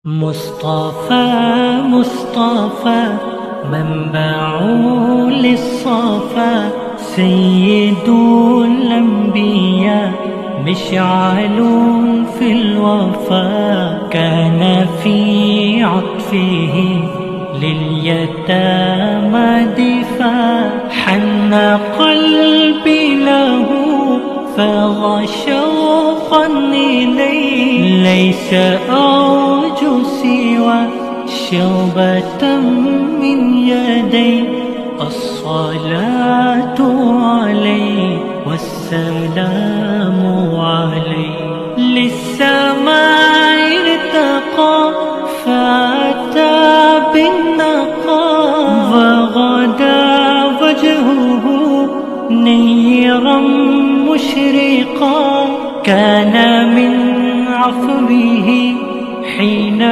مصطفى مصطفى منبع للصفا، سيد الأنبياء مشعل في الوفا، كان في عطفه لليتامى دفاع، حن قلبي له فاغ شوقا إليه، ليس أرجو سوى شربة من يدي، الصلاة عليه والسلام عليه، للسماء ارتقى فأتى بالنقى، وغدا وجهه نيرا مشرقا، كان من عفوه حين